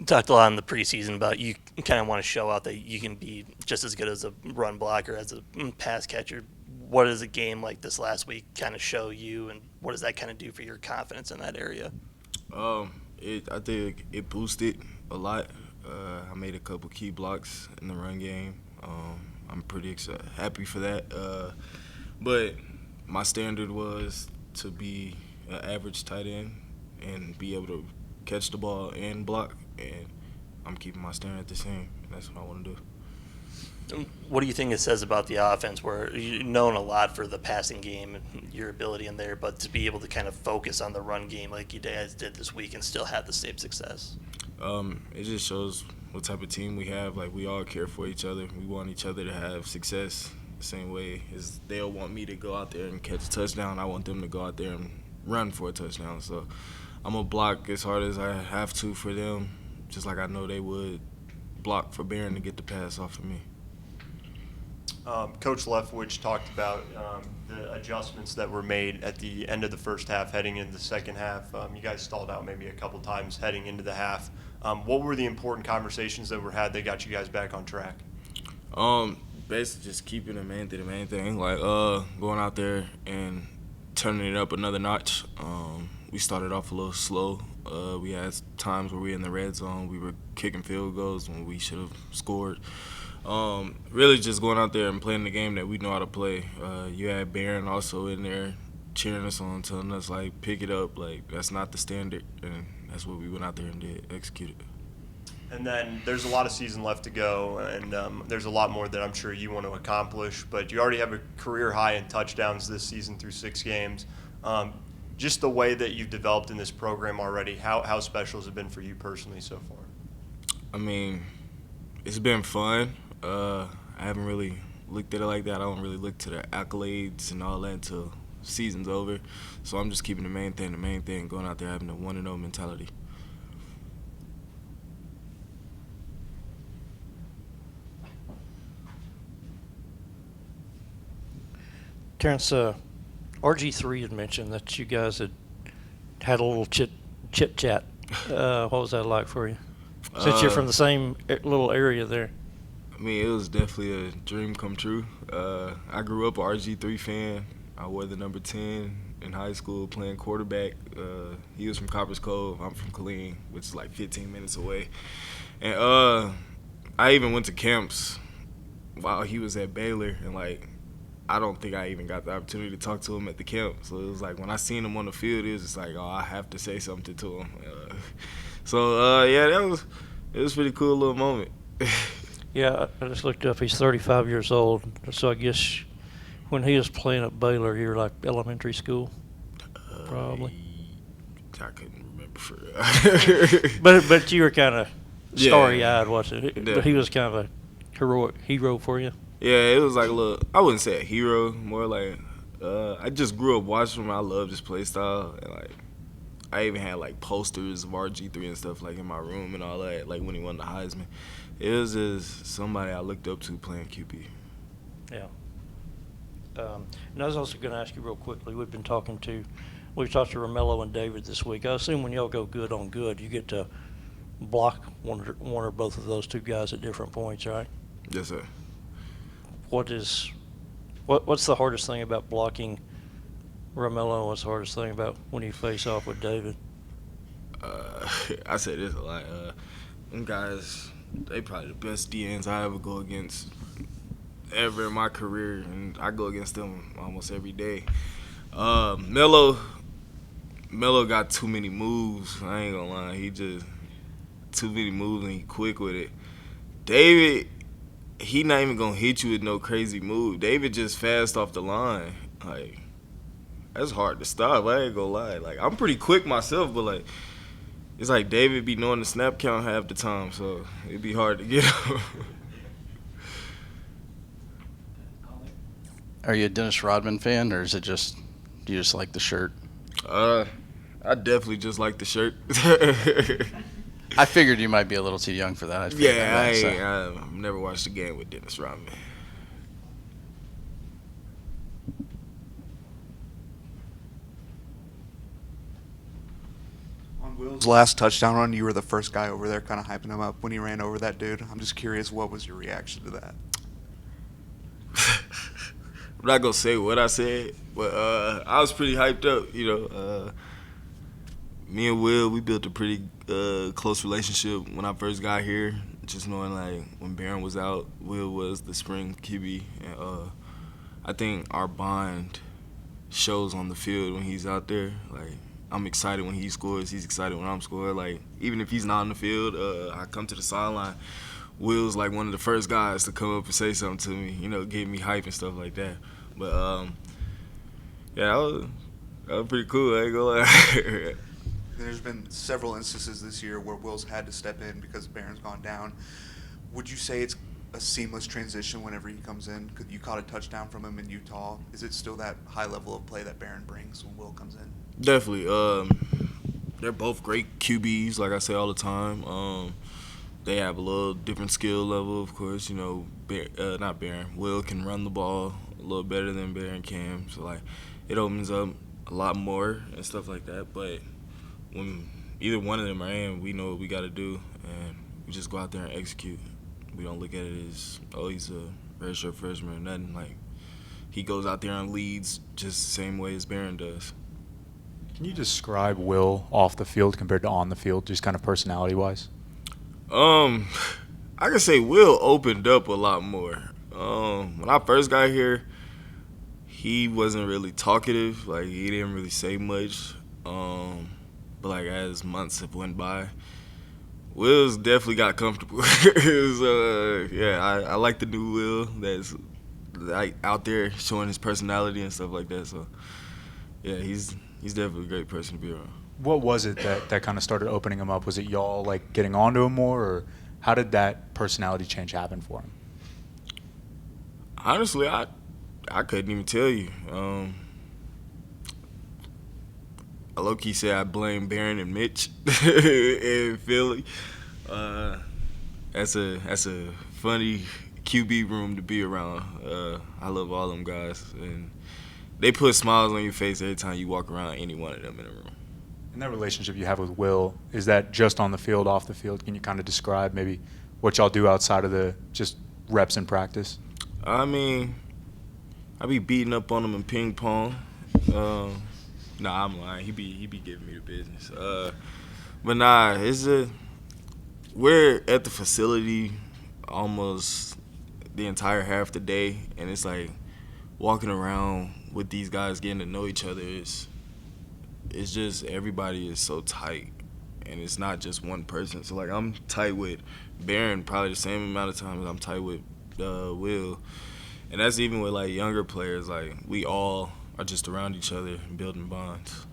talked a lot in the preseason about you kind of want to show out that you can be just as good as a run blocker as a pass catcher. What does a game like this last week kind of show you, and what does that kind of do for your confidence in that area? I think it boosted a lot. I made a couple key blocks in the run game. I'm pretty happy for that. But my standard was to be an average tight end and be able to catch the ball and block. And I'm keeping my standard the same. That's what I want to do. What do you think it says about the offense, where you're known a lot for the passing game and your ability in there, but to be able to kind of focus on the run game like you guys did this week and still have the same success? It just shows what type of team we have. Like, we all care for each other. We want each other to have success the same way as they'll want me to go out there and catch a touchdown. I want them to go out there and run for a touchdown. So I'm going to block as hard as I have to for them, just like I know they would block for Barron to get the pass off of me. Coach Leftwich talked about the adjustments that were made at the end of the first half heading into the second half. You guys stalled out maybe a couple times heading into the half. What were the important conversations that were had that got you guys back on track? Basically just keeping the main thing, like going out there and turning it up another notch. We started off a little slow. We had times where we were in the red zone. We were kicking field goals when we should have scored. Really just going out there and playing the game that we know how to play. You had Barron also in there cheering us on, telling us, like, pick it up. Like, that's not the standard, and that's what we went out there and did, executed. And then there's a lot of season left to go, and there's a lot more that I'm sure you want to accomplish. But you already have a career high in touchdowns this season through 6 games. Just the way that you've developed in this program already, how special has it been for you personally so far? I mean, it's been fun. I haven't really looked at it like that. I don't really look to the accolades and all that until season's over. So I'm just keeping the main thing, going out there having a 1-0 mentality. Terrance, RG3 had mentioned that you guys had a little chit chat. What was that like for you? Since you're from the same little area there. I mean, it was definitely a dream come true. I grew up a RG3 fan. I wore the number 10 in high school playing quarterback. He was from Coppers Cove. I'm from Killeen, which is like 15 minutes away. And I even went to camps while he was at Baylor, and like, I don't think I even got the opportunity to talk to him at the camp. So it was like when I seen him on the field, it was just like, oh, I have to say something to him. Yeah, it was a pretty cool little moment. Yeah, I just looked up. He's 35 years old. So I guess when he was playing at Baylor, you were like elementary school, probably. I couldn't remember for real. But you were kind of starry-eyed, wasn't it? Yeah. But he was kind of a heroic hero for you. Yeah, it was like a little, I wouldn't say a hero, more like I just grew up watching him. I love his play style, and like I even had like posters of RG3 and stuff like in my room and all that, like when he won the Heisman. It was just somebody I looked up to playing QB. Yeah. And I was also going to ask you real quickly, we've talked to Romello and David this week. I assume when y'all go good on good, you get to block one or both of those two guys at different points, right? Yes, sir. What's the hardest thing about blocking Romello? What's the hardest thing about when you face off with David? I say this a lot. Them guys, they probably the best DNs I ever go against ever in my career, and I go against them almost every day. Melo got too many moves. I ain't gonna lie. He just too many moves and he quick with it. David, he not even gonna hit you with no crazy move. David just fast off the line. Like, that's hard to stop. I ain't gonna lie. Like, I'm pretty quick myself, but like, it's like David be knowing the snap count half the time, so it'd be hard to get him. Are you a Dennis Rodman fan, or is it just do you just like the shirt? I definitely just like the shirt. I figured you might be a little too young for that. I've never watched a game with Dennis Rodman. On On Will's last touchdown run, you were the first guy over there kind of hyping him up when he ran over that dude. I'm just curious, what was your reaction to that? I'm not gonna say what I said, but I was pretty hyped up. Me and Will, we built a pretty close relationship when I first got here. Just knowing like when Barron was out, Will was the spring QB, and I think our bond shows on the field when he's out there. Like I'm excited when he scores, he's excited when I'm scoring. Like even if he's not on the field, I come to the sideline. Will's like one of the first guys to come up and say something to me, give me hype and stuff like that. But yeah, that was pretty cool. I ain't gonna lie. There's been several instances this year where Will's had to step in because Barron's gone down. Would you say it's a seamless transition whenever he comes in? Because you caught a touchdown from him in Utah. Is it still that high level of play that Barron brings when Will comes in? Definitely. They're both great QBs, like I say all the time. They have a little different skill level, of course. Not Barron. Will can run the ball a little better than Barron can. So, like, it opens up a lot more and stuff like that. But when either one of them are in, we know what we got to do, and we just go out there and execute. We don't look at it as, oh, he's a redshirt freshman or nothing. Like, he goes out there and leads just the same way as Barron does. Can you describe Will off the field compared to on the field, just kind of personality-wise? I can say Will opened up a lot more. When I first got here, he wasn't really talkative. Like, he didn't really say much. But, like, as months have went by, Will's definitely got comfortable. I like the new Will that's, like, out there showing his personality and stuff like that. So, yeah, he's definitely a great person to be around. What was it that kind of started opening him up? Was it y'all, like, getting onto him more, or how did that personality change happen for him? Honestly, I couldn't even tell you. I low-key say I blame Barron and Mitch in Philly. That's a funny QB room to be around. I love all them guys, and they put smiles on your face every time you walk around any one of them in a room. And that relationship you have with Will, is that just on the field, off the field? Can you kind of describe maybe what y'all do outside of the just reps in practice? I mean, I be beating up on him in ping pong. Nah, I'm lying. He be giving me the business. But nah, we're at the facility almost the entire half the day, and it's like walking around with these guys, getting to know each other. It's just everybody is so tight, and it's not just one person. So like I'm tight with Barron probably the same amount of time as I'm tight with Will, and that's even with like younger players. Like we all are just around each other and building bonds.